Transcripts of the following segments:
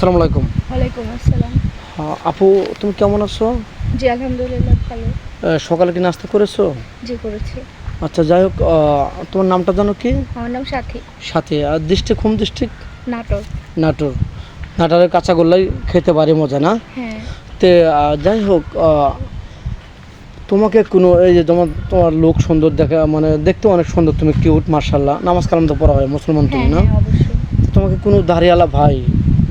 আসসালামু আলাইকুম। ওয়ালাইকুম আসসালাম। আপু, তুমি কেমন আছো? জি, আলহামদুলিল্লাহ ভালো। সকালে কি নাস্তা করেছো? জি, করেছি। আচ্ছা, যাই হোক, তোমার নামটা জানো কি? আমার নাম সাথী। সাথে আর district, home district? Natore. Natore. নাটোরের কাঁচাগোল্লাই খেতে পারি মজা না? হ্যাঁ। তে যাই হোক, তোমাকে কোনো এই যে তোমার তোমার লোক সুন্দর দেখা, মানে দেখতে অনেক সুন্দর, তুমি কিউট, মার্শাল্লাহ। নামাজ কালাম তো পড়া হয়, মুসলমান তুমি হ্যাঁ না? হ্যাঁ অবশ্যই। তোমাকে কোনো দাড়িওয়ালা ভাই,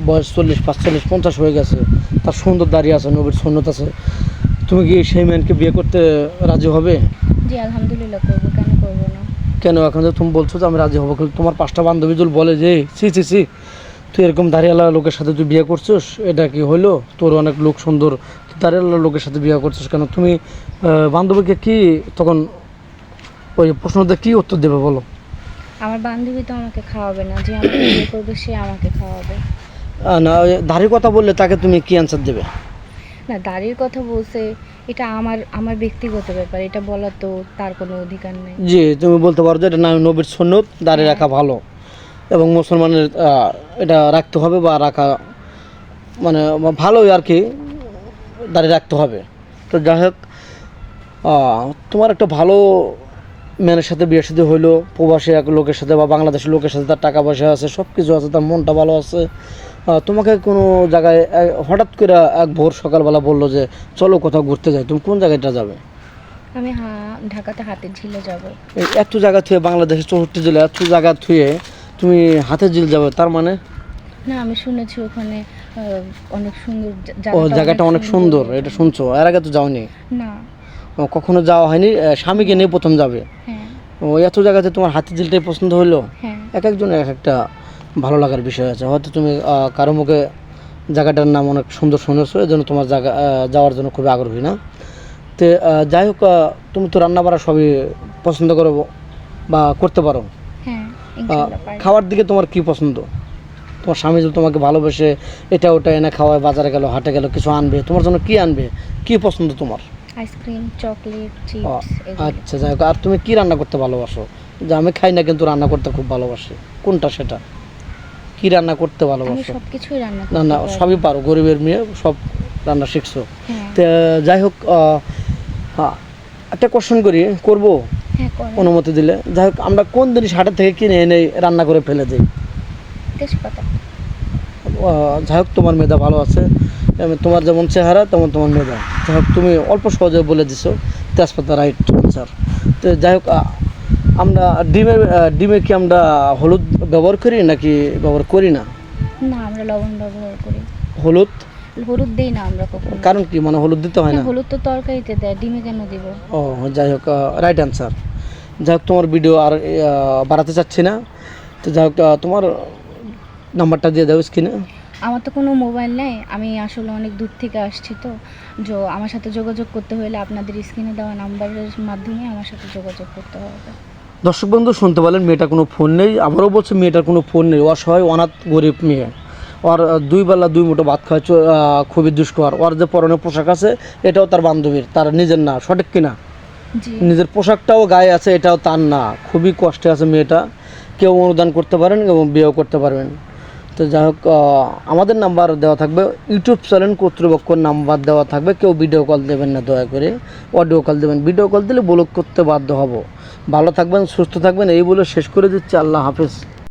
বয়স 40, 45, 50 হয়ে গেছে, তার সুন্দর দাড়ি আছে, নবীর সুন্নত আছে, তুমি কি সেই ম্যানকে বিয়ে করতে রাজি হবে? জি, আলহামদুলিল্লাহ করবো, কেন করবো না। কেন? এখন যে তুমি বলছো যে আমি রাজি হবো, কিন্তু তোমার 5টা বান্ধবী যদি বলে যে সি সি সি, তুই এরকম দাড়িওয়ালা লোকের সাথে তুই বিয়ে করছিস, এটা কি হইলো? তোর অনেক লোক সুন্দর, তুই দাড়িওয়ালা লোকের সাথে বিয়ে করছিস কেন? তুমি বান্ধবীকে কি তখন ওই প্রশ্নটা কি উত্তর দেবে বলো? আমার বান্ধবী তো আমাকে খাওয়াবে না, যে আমাকে বিয়ে করবে সে আমাকে খাওয়াবে। না, ওই দাড়ির কথা বললে তাকে তুমি কি অ্যান্সার দেবে? না, দাড়ির কথা বলছে, এটা আমার আমার ব্যক্তিগত ব্যাপার, এটা বলার তো তার কোনো অধিকার নেই। জি, তুমি বলতে পারো যে এটা না, নবীর সুন্নত, দাড়ি হ্যাঁ। রাখা ভালো এবং মুসলমানের এটা রাখতে হবে বা রাখা মানে ভালোই আর কি, দাঁড়িয়ে রাখতে হবে। তো যাই হোক, তোমার একটা ভালো ম্যানের সাথে বিয়ে সাথে হইলো, প্রবাসী এক লোকের সাথে বা বাংলাদেশের লোকের সাথে, তার টাকা পয়সা আছে, সব কিছু আছে, তার মনটা ভালো আছে। তোমাকে কোনো জায়গায় হঠাৎ করে এক ভোর সকালবেলা বললো যে চলো কোথাও ঘুরতে যাই, তুমি কোন জায়গাটা যাবে? আমি ঢাকাতে হাতের ঝিলে যাব। এই এত জায়গা থুয়ে, বাংলাদেশের 64 জেলা এত জায়গা থুয়ে তুমি হাতের ঝিল যাবে, তার মানে? না, আমি শুনেছি ওখানে অনেক সুন্দর ও, জায়গাটা অনেক সুন্দর, এটা শুনছো? এর আগে তো যাওনি? না। কখনো যাওয়া হয়নি? স্বামীকে নিয়ে প্রথম যাবে? হ্যাঁ। ও, এত জায়গাতে তোমার হাতের ঝিলটাই পছন্দ হলো? হ্যাঁ। এক একজনের এক একটা ভালো লাগার বিষয় আছে, হয়তো তুমি কারো মুখে জায়গাটার নাম অনেক সুন্দর শুনেছো, এই জন্য তোমার জায়গা যাওয়ার জন্য খুবই আগ্রহী না? তো যাই হোক, তুমি তো রান্না বাড়া সবই পছন্দ করো বা করতে পারো। হ্যাঁ, ইনশাআল্লাহ পারি। খাওয়ার দিকে তোমার কি পছন্দ? তোমার স্বামী যদি তোমাকে ভালোবেসে এটা ওটা এনে খাওয়ায়, বাজারে গেল, হাটে গেল, কিছু আনবে, তোমার জন্য কি আনবে? কি পছন্দ তোমার? আইসক্রিম, চকলেট, ও, চিপস এগুলো। আচ্ছা, যাই হোক, আর তুমি কি রান্না করতে ভালোবাসো? যে আমি খাই না কিন্তু রান্না করতে খুব ভালোবাসি, কোনটা সেটা? কি রান্না করতে আমি ভালোবাসো? সবকিছুই রান্না না করতে না, পারি। সবই পারো, গরিবের মেয়ে, সব রান্না শিখছো। হ্যাঁ। তো যাই হোক, একটা কোশ্চেন করবো হ্যাঁ, করেন। অনুমতি দিলে? যাই হোক, আমরা কোন জিনিস হাটের থেকে কিনে এনে রান্না করে ফেলে দিই? তেজপাতা। যাই হোক, তোমার মেধা ভালো আছে, তোমার যেমন চেহারা তেমন তোমার মেধা। যাই হোক, তুমি অল্প সহজে বলে দিছো তেজপাতা, রাইট আনসার। তো যাই হোক, আমরা ডিমে কি আমরা হলুদ ব্যবহার করি নাকি ব্যবহার করি না? না, আমরা লবণ ব্যবহার করি। হলুদ? হলুদ দেই না আমরা কখনো। কারণ কি, মানে হলুদ দিতে হয় না? হলুদ তো তরকারিতে দেয়, ডিমে কেন দিব? ও, যাই হোক, রাইট অ্যান্সার। যাই হোক, তোমার ভিডিও আর বাড়াতে চাচ্ছি না। তো যাই হোক, তোমার নাম্বারটা দিয়ে দাও স্ক্রিনে। আমার তো কোনো মোবাইল নেই, আমি আসলে অনেক দূর থেকে আসছি, তো আমার সাথে যোগাযোগ করতে হলে আপনাদের স্ক্রিনে দেওয়া নাম্বারের মাধ্যমে আমার সাথে যোগাযোগ করতে হবে। দর্শক বন্ধু, শুনতে পারলেন, মেয়েটার কোনো ফোন নেই। আবারও বলছে, মেয়েটার কোনো ফোন নেই। অসহায়, অনাথ, গরিব মেয়ে। ওর 2 বেলা 2 মুঠো ভাত খাওয়া খুবই দুষ্কর। ওর যে পরনে পোশাক আছে এটাও তার বান্ধবীর, তার নিজের না, সঠিক কিনা? জি। নিজের পোশাকটাও গায়ে আছে, এটাও তার না। খুবই কষ্টে আছে মেয়েটা। কেউ অনুদান করতে পারেন এবং বিয়েও করতে পারবেন। তো যাই হোক, আমাদের নাম্বার দেওয়া থাকবে, ইউটিউব চ্যানেল কর্তৃপক্ষের নাম্বার দেওয়া থাকবে। কেউ ভিডিও কল দেবেন না, দয়া করে অডিও কল দেবেন। ভিডিও কল দিলে ব্লক করতে বাধ্য হব। ভালো থাকবেন, সুস্থ থাকবেন, এই বলে শেষ করে দিচ্ছি। আল্লাহ হাফেজ।